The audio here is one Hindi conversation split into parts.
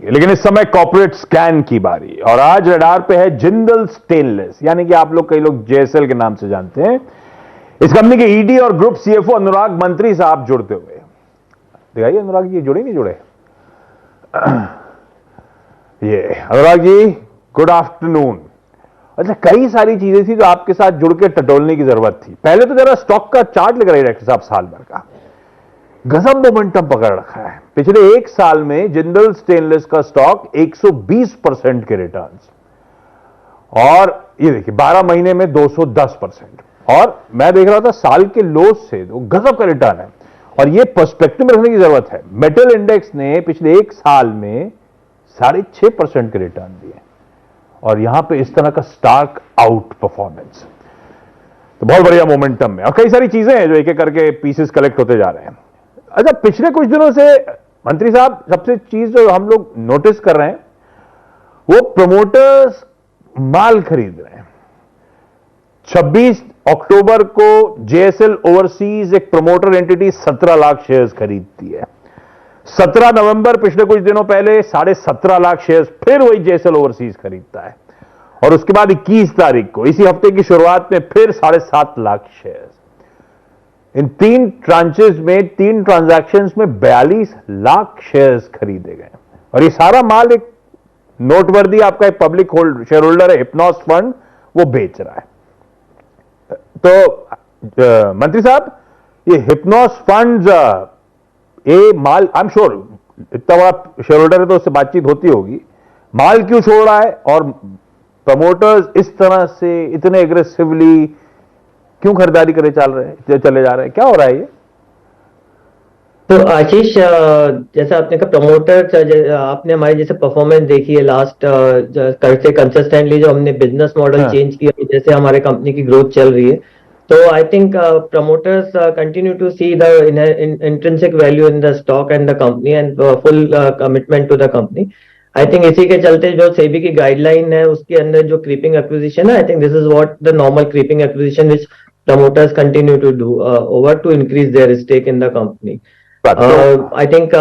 करेंगे। लेकिन इस समय कॉर्पोरेट स्कैन की बारी, और आज रडार पे है जिंदल स्टेनलेस, यानी कि आप लोग कई लोग जेएसएल के नाम से जानते हैं। इस कंपनी के ईडी और ग्रुप सीएफओ अनुराग मंत्री साहब जुड़ते हुए, दिखाइए अनुराग जी जुड़े नहीं जुड़े? ये अनुराग जी गुड आफ्टरनून। अच्छा, कई सारी चीजें थी जो आपके साथ जुड़ के टटोलने की जरूरत थी। पहले तो जरा स्टॉक का चार्ट लेकर आइए डायरेक्टर साहब, साल भर का गजब मोमेंटम पकड़ रखा है। पिछले एक साल में जिंदल स्टेनलेस का स्टॉक 120% के रिटर्न्स, और ये देखिए 12 महीने में 210%, और मैं देख रहा था साल के लो से तो गजब का रिटर्न है। और ये पर्सपेक्टिव में रखने की जरूरत है। मेटल इंडेक्स ने पिछले एक साल में 6.5% के रिटर्न दिए, और यहां पे इस तरह का स्टार्क आउट परफॉर्मेंस, तो बहुत बढ़िया मोमेंटम में। और कई सारी चीजें हैं जो एक एक करके पीसेस कलेक्ट होते जा रहे हैं। अच्छा, पिछले कुछ दिनों से मंत्री साहब सबसे चीज जो हम लोग नोटिस कर रहे हैं, वो प्रमोटर्स माल खरीद रहे हैं। 26 अक्टूबर को जेएसएल ओवरसीज एक प्रमोटर एंटिटी 17 लाख शेयर्स खरीदती है। 17 नवंबर पिछले कुछ दिनों पहले 17.5 लाख शेयर्स फिर वही जेएसएल ओवरसीज खरीदता है, और उसके बाद 21 तारीख को इसी हफ्ते की शुरुआत में फिर 7.5 लाख शेयर्स। इन 3 ट्रांचेस में 3 ट्रांजैक्शंस में 42 लाख शेयर्स खरीदे गए, और ये सारा माल एक नोटवर्दी आपका एक पब्लिक शेयर होल्डर है हिप्नोस फंड, वो बेच रहा है। तो मंत्री साहब, ये हिप्नोस फंड्स ये माल, आई एम श्योर इतना बड़ा शेयर होल्डर है तो उससे बातचीत होती होगी, माल क्यों छोड़ रहा है, और प्रमोटर्स इस तरह से इतने एग्रेसिवली क्यों खरीदारी करे चले जा रहे हैं, क्या हो रहा है ये? तो आशीष, जैसा आपने कहा प्रमोटर, आपने हमारी जैसे परफॉर्मेंस देखी है लास्ट से कंसिस्टेंटली, जो हमने बिजनेस मॉडल चेंज किया, जैसे हमारे कंपनी की ग्रोथ चल रही है, तो I think promoters continue to see the intrinsic value in the stock and the company and full commitment to the company. I think इसी के चलते जो सेबी की गाइडलाइन है उसके अंदर जो क्रीपिंग एक्विजिशन है, I think this is what the normal creeping acquisition which promoters continue to do over to increase their stake in the company. I think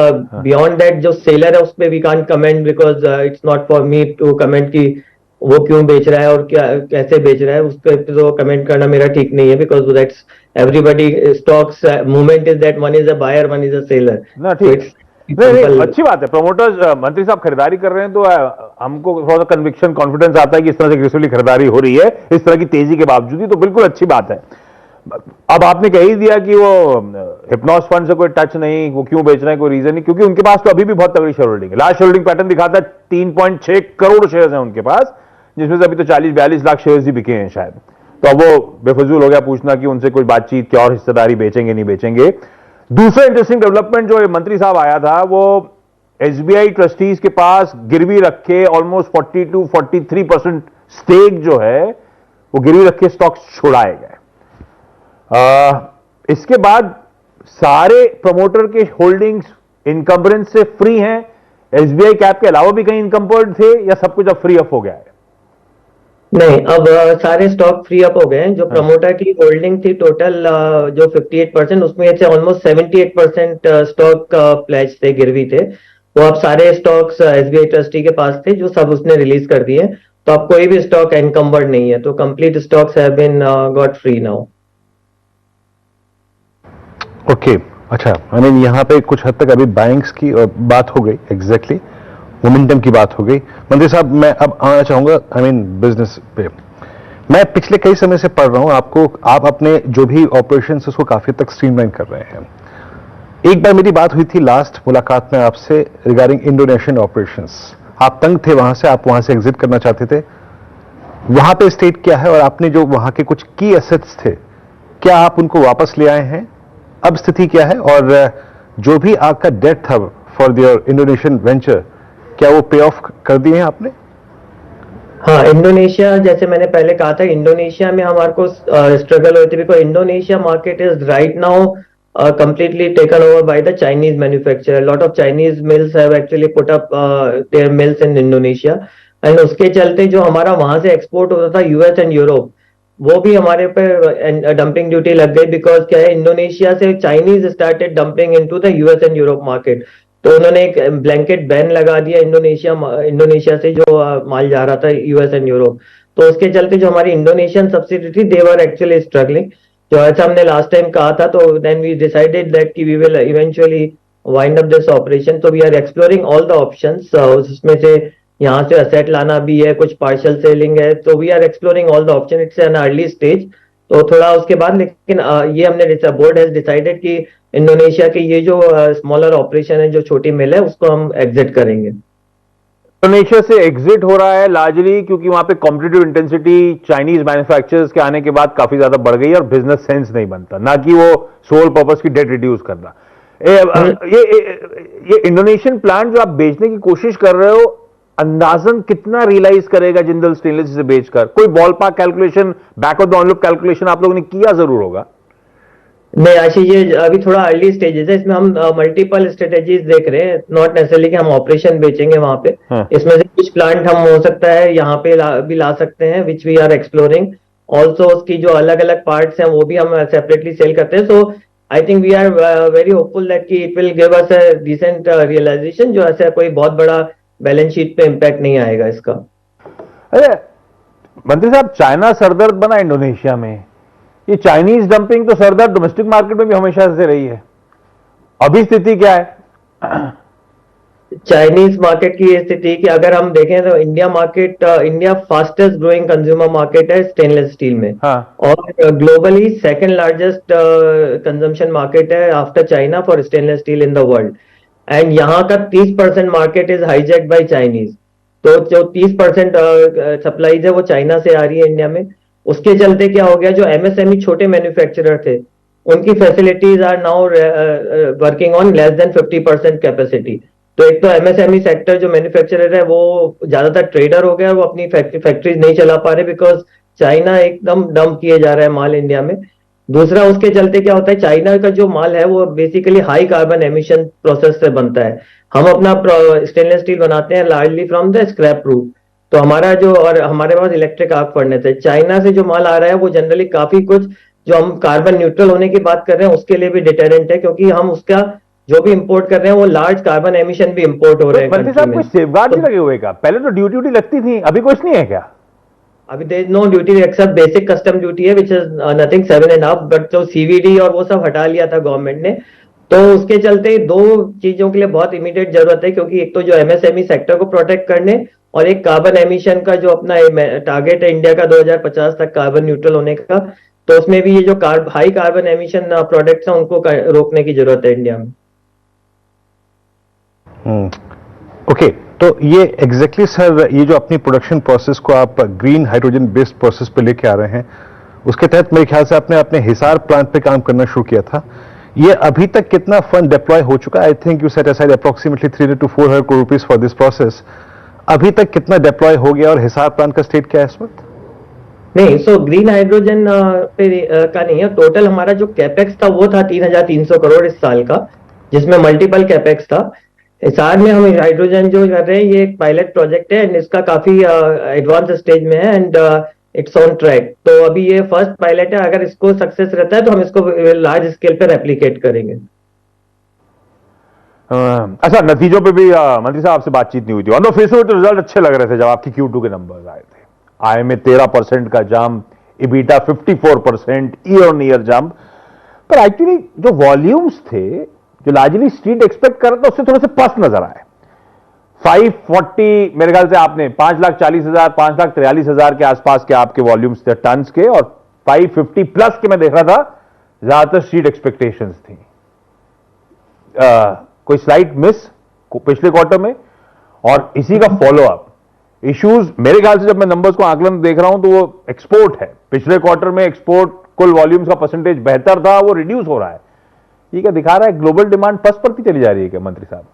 beyond that जो सेलर है उस पे we can't comment because it's not for me to comment कि वो क्यों बेच रहा है और क्या कैसे बेच रहा है, उस पर तो कमेंट करना मेरा ठीक नहीं है, because that's everybody stocks movement is that one is a buyer one is a seller. ना ठीक, नहीं, अच्छी बात है। प्रमोटर्स मंत्री साहब खरीदारी कर रहे हैं तो हमको थोड़ा सा कन्विक्शन कॉन्फिडेंस आता है कि इस तरह से एग्रेसिवली खरीदारी हो रही है इस तरह की तेजी के बावजूद ही, तो बिल्कुल अच्छी बात है। अब आपने कह ही दिया कि वो हिप्नोस फंड से कोई टच नहीं, वो क्यों बेच रहे हैं, कोई रीजन नहीं, क्योंकि उनके पास तो अभी भी बहुत तगड़ी शेयर होल्डिंग है। लास्ट शेयर होल्डिंग पैटर्न दिखाता है 3.6 करोड़ शेयर्स हैं उनके पास, जिसमें से अभी तो 40-42 लाख शेयर्स ही बिके हैं शायद। तो अब वो बेफजूल हो गया पूछना कि उनसे कोई बातचीत क्या और हिस्सेदारी बेचेंगे नहीं बेचेंगे। दूसरा इंटरेस्टिंग डेवलपमेंट जो मंत्री साहब आया था, वो एसबीआई ट्रस्टीज के पास गिरवी रखे ऑलमोस्ट 42-43% स्टेक जो है वो गिरवी रखे स्टॉक छुड़ाए गए। इसके बाद सारे प्रमोटर के होल्डिंग्स इनकम्बरेंस से फ्री हैं। एसबीआई कैप के अलावा भी कहीं इनकम्बर्ड थे या सब कुछ अब फ्री अप हो गया है? नहीं, अब सारे स्टॉक फ्री अप हो गए हैं। जो प्रमोटर की होल्डिंग थी टोटल जो 58%, उसमें से ऑलमोस्ट 78% स्टॉक प्लेज थे, गिरवी थे। वो अब सारे स्टॉक्स एसबीआई ट्रस्टी के पास थे, जो सब उसने रिलीज कर दिए। तो अब कोई भी स्टॉक एनकम्बर्ड नहीं है, तो complete stocks have been got free now. Okay, अच्छा, आई मीन यहाँ पे कुछ हद तक अभी बैंक्स की बात हो गई, एग्जैक्टली मोमेंटम की बात हो गई। मंत्री साहब, मैं अब आना चाहूंगा आई मीन बिजनेस पे। मैं पिछले कई समय से पढ़ रहा हूं आपको, आप अपने जो भी ऑपरेशंस उसको काफी तक स्ट्रीमलाइन कर रहे हैं। एक बार मेरी बात हुई थी लास्ट मुलाकात में आपसे रिगार्डिंग इंडोनेशियन ऑपरेशंस। आप तंग थे वहां से, आप वहां से एग्जिट करना चाहते थे। वहां पे स्टेट क्या है, और आपने जो वहां के कुछ की एसेट्स थे, क्या आप उनको वापस ले आए हैं? अब स्थिति क्या है, और जो भी आपका डेट था फॉर योर इंडोनेशियन वेंचर, क्या वो पे ऑफ कर दिए हैं आपने? हाँ, इंडोनेशिया, जैसे मैंने पहले कहा था, इंडोनेशिया में हमारे को स्ट्रगल हुई थी, because Indonesia market is right now completely taken over by the Chinese manufacturer. A lot of Chinese mills have actually put up their mills in Indonesia, and उसके चलते जो हमारा वहां से एक्सपोर्ट होता था यूएस एंड यूरोप, वो भी हमारे पे डंपिंग ड्यूटी लग गई। बिकॉज क्या है, इंडोनेशिया से Chinese started dumping into the US and Europe market. तो उन्होंने एक ब्लैंकेट बैन लगा दिया इंडोनेशिया से जो माल जा रहा था यूएस एंड यूरोप। तो उसके चलते जो हमारी इंडोनेशियन सब्सिडी थी देवर एक्चुअली स्ट्रगलिंग, जो ऐसा हमने लास्ट टाइम कहा था। तो देन वी डिसाइडेड दैट कि we will eventually wind up this operation. तो we are exploring all the options, उसमें से यहाँ से असेट लाना भी है, कुछ पार्शियल सेलिंग है। तो we are exploring all the option, it's an early stage. तो थोड़ा उसके बाद लेकिन ये हमने बोर्ड हैज डिसाइडेड कि इंडोनेशिया के ये जो स्मॉलर ऑपरेशन है, जो छोटी मिल है, उसको हम एग्जिट करेंगे। इंडोनेशिया से एग्जिट हो रहा है लार्जली क्योंकि वहां पे कॉम्पिटिटिव इंटेंसिटी चाइनीज मैन्युफैक्चरर्स के आने के बाद काफी ज्यादा बढ़ गई है और बिजनेस सेंस नहीं बनता, ना कि वो सोल पर्पस की डेट रिड्यूस करना। ये इंडोनेशियन प्लांट जो आप बेचने की कोशिश कर रहे हो, अंदाजन कितना रियलाइज करेगा जिंदल स्टेनलेस से बेचकर? कोई ball park calculation, back of the envelope calculation आप लोगों ने किया जरूर होगा। नहीं आशीष, ये अभी थोड़ा अर्ली स्टेजेस है, इसमें हम मल्टीपल स्ट्रेटेजीज देख रहे हैं, नॉट नेसेसरली कि हम ऑपरेशन बेचेंगे वहां पे। हाँ। इसमें से कुछ प्लांट हम हो सकता है यहाँ पे भी ला सकते हैं, which we are exploring. Also उसकी जो अलग अलग पार्ट्स हैं वो भी हम सेपरेटली सेल करते हैं। So I think we are very hopeful that कि it will give us a decent realisation, जो ऐसा कोई बहुत बड़ा बैलेंस शीट पे इम्पैक्ट नहीं आएगा इसका। अरे मंत्री साहब, चाइना सरदर्द बना इंडोनेशिया में, ये चाइनीज डंपिंग तो सरदर्द डोमेस्टिक मार्केट में भी हमेशा से रही है, अभी स्थिति क्या है? चाइनीज मार्केट की ये स्थिति कि अगर हम देखें तो India fastest growing consumer market है स्टेनलेस स्टील में। हाँ। और globally second largest consumption market है after China for stainless steel in the world. And यहाँ का 30% market is hijacked by Chinese. तो जो 30% सप्लाईज है वो चाइना से आ रही है इंडिया में। उसके चलते क्या हो गया, जो एमएसएमई छोटे मैन्युफैक्चरर थे, उनकी facilities are now working on less than 50% capacity. तो एक तो एमएसएमई सेक्टर जो मैन्युफैक्चरर है वो ज्यादातर ट्रेडर हो गया, वो अपनी फैक्ट्रीज नहीं चला पा रहे बिकॉज चाइना एकदम डंप किए जा रहा है माल इंडिया में। दूसरा उसके चलते क्या होता है, चाइना का जो माल है वो basically high carbon emission process से बनता है। हम अपना स्टेनलेस स्टील बनाते हैं largely from the scrap route. तो हमारा जो, और हमारे पास इलेक्ट्रिक आर्क फर्नेस है। चाइना से जो माल आ रहा है वो जनरली काफी कुछ, जो हम कार्बन न्यूट्रल होने की बात कर रहे हैं उसके लिए भी डिटरेंट है, क्योंकि हम उसका जो भी इंपोर्ट कर रहे हैं वो लार्ज कार्बन एमिशन भी इंपोर्ट हो रहे हैं मंत्री साहब, कुछ सेफगार्ड नहीं लगे हुए का? पहले तो ड्यूटी लगती थी, अभी कुछ नहीं है क्या? अभी there is no duty except basic custom duty है विच इज नथिंग 7.5, बट जो सीवीडी और वो सब हटा लिया था गवर्नमेंट ने। तो उसके चलते दो चीजों के लिए बहुत इमीडिएट जरूरत है, क्योंकि एक तो जो एमएसएमई सेक्टर को प्रोटेक्ट करने, और एक कार्बन एमिशन का जो अपना टारगेट है इंडिया का 2050 तक कार्बन न्यूट्रल होने का। तो उसमें भी ये जो हाई कार्बन एमिशन प्रोडक्ट्स हैं उनको रोकने की जरूरत है इंडिया में। ओके, तो ये एग्जैक्टली सर, ये जो अपनी प्रोडक्शन प्रोसेस को आप ग्रीन हाइड्रोजन बेस्ड प्रोसेस पे लेके आ रहे हैं, उसके तहत मेरे ख्याल से आपने अपने हिसार प्लांट पे काम करना शुरू किया था। ये अभी तक कितना फंड डिप्लॉय हो चुका है? I think you set aside approximately 300 to 400 crore rupees for this process. अभी तक कितना डिप्लॉय हो गया और हिसार प्लांट का स्टेट क्या है इस वक्त? नहीं, सो ग्रीन हाइड्रोजन का नहीं है, टोटल हमारा जो कैपेक्स था वो था 3,300 करोड़ इस साल का, जिसमें मल्टीपल कैपेक्स था। हिसार में हम हाइड्रोजन जो कर रहे हैं ये एक पायलट प्रोजेक्ट है एंड इसका काफी एडवांस स्टेज में है एंड इट्स ऑन ट्रैक। तो अभी ये फर्स्ट पायलट है, अगर इसको सक्सेस रहता है तो हम इसको लार्ज स्केल पे रेप्लिकेट करेंगे। अच्छा, नतीजों पे भी मंत्री साहब आपसे बातचीत नहीं हुई थी? ऑन द फेस तो रिजल्ट अच्छे लग रहे थे जब आपकी Q2 के नंबर्स आए थे। आय में 13% का jump, EBITDA 54% year on year jump. पर एक्चुअली जो वॉल्यूम्स थे, जो लार्जली स्ट्रीट एक्सपेक्ट कर रहा था, उससे थोड़े से पस्त नजर आए। 540 मेरे ख्याल से आपने 5,40,000 5,43,000 के आसपास के आपके वॉल्यूम्स थे टन्स के, और 550 प्लस के मैं देख रहा था, ज्यादातर स्ट्रीट एक्सपेक्टेशंस थी। कोई स्लाइट मिस पिछले क्वार्टर में, और इसी का फॉलो अप इश्यूज मेरे ख्याल से जब मैं नंबर्स को आकलन देख रहा हूं तो वो एक्सपोर्ट है। पिछले क्वार्टर में एक्सपोर्ट कुल वॉल्यूम्स का परसेंटेज बेहतर था, वो रिड्यूस हो रहा है। ये क्या दिखा रहा है? ग्लोबल डिमांड पस्त पड़ती चली जा रही है क्या मंत्री साहब?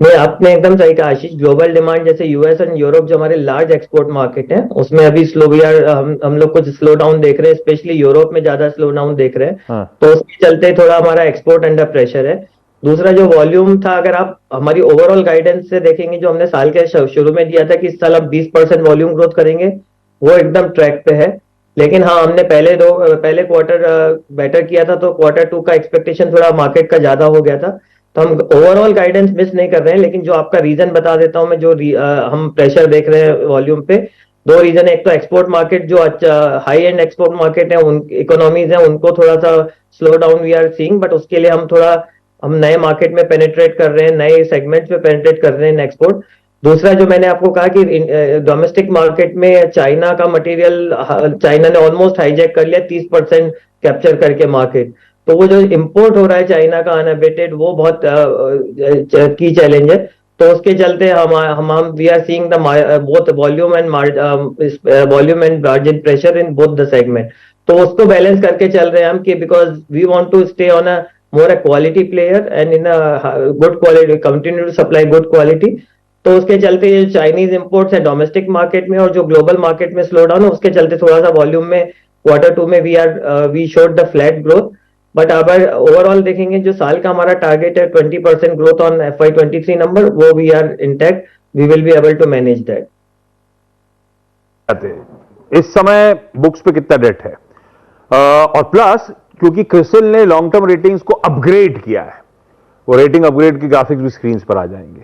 नहीं, आपने एकदम सही कहा आशीष। ग्लोबल डिमांड जैसे यूएस एंड यूरोप जो हमारे लार्ज एक्सपोर्ट मार्केट है, उसमें अभी हम लोग कुछ स्लो डाउन देख रहे हैं, स्पेशली यूरोप में ज्यादा स्लो डाउन देख रहे हैं। हाँ। तो उसके चलते थोड़ा हमारा एक्सपोर्ट अंडर प्रेशर है। दूसरा जो वॉल्यूम था, अगर आप हमारी ओवरऑल गाइडेंस से देखेंगे जो हमने साल के शुरू में दिया था कि इस साल हम 20% वॉल्यूम ग्रोथ करेंगे, वो एकदम ट्रैक पे है। लेकिन हाँ, हमने पहले क्वार्टर बेटर किया था, तो Q2 का एक्सपेक्टेशन थोड़ा मार्केट का ज्यादा हो गया था। तो हम ओवरऑल गाइडेंस मिस नहीं कर रहे हैं, लेकिन जो आपका रीजन बता देता हूं मैं, जो हम प्रेशर देख रहे हैं वॉल्यूम पे, दो रीजन है। एक तो एक्सपोर्ट मार्केट, जो अच्छा हाई एंड एक्सपोर्ट मार्केट है, उन इकोनॉमीज है, उनको थोड़ा सा slow down we are seeing, but उसके लिए हम नए मार्केट में पेनिट्रेट कर रहे हैं, नए सेगमेंट्स में पेनिट्रेट कर रहे हैं एक्सपोर्ट। दूसरा जो मैंने आपको कहा कि डोमेस्टिक मार्केट में चाइना का मटेरियल, चाइना ने ऑलमोस्ट हाईजैक कर लिया, 30% कैप्चर करके मार्केट। तो वो जो इम्पोर्ट हो रहा है चाइना का अनअबेटेड, वो बहुत की चैलेंज है। तो उसके चलते हम we are seeing the both volume and margin pressure in both the segment. तो उसको बैलेंस करके चल रहे हैं हम, कि because we want to stay on a more a quality player and in a good quality, continue to supply good quality. तो उसके चलते ये चाइनीज इंपोर्ट्स है डोमेस्टिक मार्केट में, और जो ग्लोबल मार्केट में स्लो डाउन है, उसके चलते थोड़ा सा वॉल्यूम में Q2 में we showed the flat growth. But अगर ओवरऑल देखेंगे, जो साल का हमारा टारगेट है 20% ग्रोथ ऑन FY23 नंबर, वो we are intact, we will be able to manage that. इस समय बुक्स पे कितना डेट है, और प्लस क्योंकि क्रिसिल ने लॉन्ग टर्म रेटिंग्स को अपग्रेड किया है, वो रेटिंग अपग्रेड की ग्राफिक्स भी स्क्रीन पर आ जाएंगे।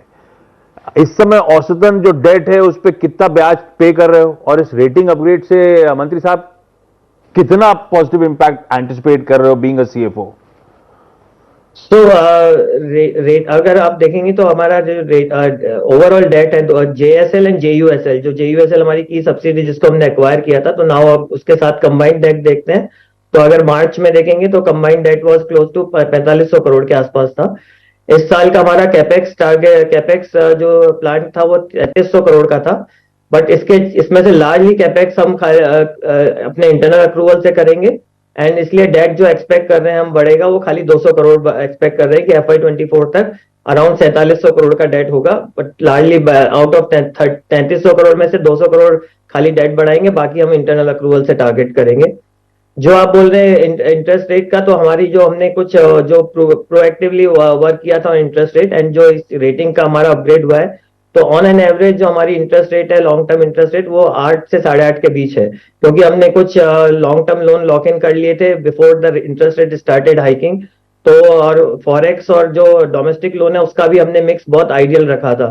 इस समय औसतन जो डेट है उस पर कितना ब्याज पे कर रहे हो, और इस रेटिंग अपग्रेड से मंत्री साहब कितना पॉजिटिव इंपैक्ट एंटिसिपेट कर रहे हो being a CFO? So rate अगर आप देखेंगे तो हमारा जो ओवरऑल डेट है, JSL एंड JUSL, जो JUSL हमारी की सब्सिडी जिसको हमने एक्वायर किया था, तो नाउ आप उसके साथ कंबाइंड डेट देखते हैं। तो अगर मार्च में देखेंगे तो combined debt was close to 4500 crore के आसपास था। इस साल का हमारा कैपेक्स जो प्लान था वो 3300 करोड़ का था। बट इसमें से लार्जली कैपेक्स हम अपने इंटरनल अप्रूवल से करेंगे, एंड इसलिए डेट जो एक्सपेक्ट कर रहे हैं हम बढ़ेगा, वो खाली 200 करोड़ एक्सपेक्ट कर रहे हैं कि FY24 तक अराउंड 4700 करोड़ का डेट होगा। But largely out of 3300 crore में से 200 करोड़ खाली डेट बढ़ाएंगे, बाकी हम इंटरनल अप्रूवल से टारगेट करेंगे। जो आप बोल रहे हैं इंटरेस्ट रेट का, तो हमारी जो हमने कुछ जो प्रोएक्टिवली वर्क किया था इंटरेस्ट रेट, एंड जो इस रेटिंग का हमारा अपग्रेड हुआ है, तो ऑन एन एवरेज जो हमारी इंटरेस्ट रेट है, लॉन्ग टर्म इंटरेस्ट रेट, वो 8 से 8.5 के बीच है, क्योंकि हमने कुछ long term loan lock in कर लिए थे before the interest rate started hiking. तो और फॉरेक्स और जो डोमेस्टिक लोन है उसका भी हमने मिक्स बहुत आइडियल रखा था।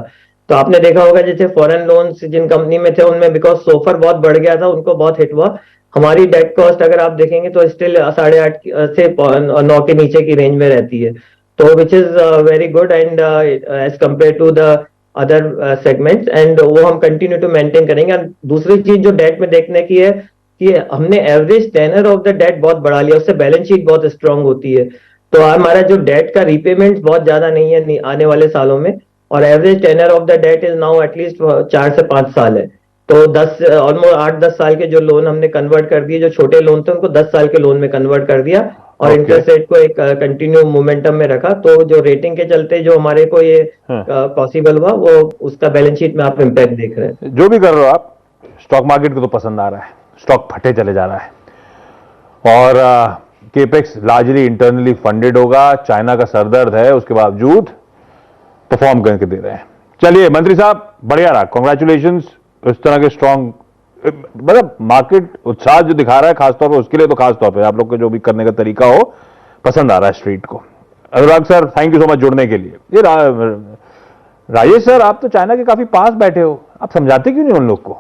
तो आपने देखा होगा जैसे फॉरेन लोन्स जिन कंपनी में थे, उनमें बिकॉज सोफर बहुत बढ़ गया था, उनको बहुत हिट हुआ। हमारी डेट कॉस्ट अगर आप देखेंगे तो स्टिल 8.5 से 9 के नीचे की रेंज में रहती है, तो which is very good and as compare to the other segments, and वो हम कंटिन्यू टू मेंटेन करेंगे। दूसरी चीज जो डेट में देखने की है कि हमने average tenor of the debt बहुत बढ़ा लिया, उससे बैलेंस शीट बहुत स्ट्रांग होती है। तो हमारा जो डेट का रीपेमेंट बहुत ज्यादा नहीं है आने वाले सालों में, और average tenor of the debt is now at least 4 से 5 साल है। तो 10 ऑलमोस्ट 8-10 साल के जो लोन हमने कन्वर्ट कर दिए, जो छोटे लोन थे उनको 10 साल के लोन में कन्वर्ट कर दिया, और इंटरेस्ट रेट को एक कंटिन्यू मोमेंटम में रखा। तो जो रेटिंग के चलते जो हमारे को ये पॉसिबल हुआ, वो उसका बैलेंस शीट में आप इम्पैक्ट देख रहे हैं। जो भी कर रहे हो आप, स्टॉक मार्केट को तो पसंद आ रहा है, स्टॉक फटे चले जा रहा है, और केपेक्स लार्जली इंटरनली फंडेड होगा, चाइना का सरदर्द है, उसके बावजूद परफॉर्म करके दे रहे हैं। चलिए मंत्री साहब, बढ़िया रहा, कॉन्ग्रेचुलेशंस। इस तरह के स्ट्रॉन्ग, मतलब मार्केट उत्साह जो दिखा रहा है खासतौर पर, उसके लिए तो खासतौर पर आप लोग का जो भी करने का तरीका हो, पसंद आ रहा है स्ट्रीट को। Anurag sir, thank you so much जुड़ने के लिए। ये राजेश सर, आप तो चाइना के काफी पास बैठे हो, आप समझाते क्यों नहीं उन लोग को?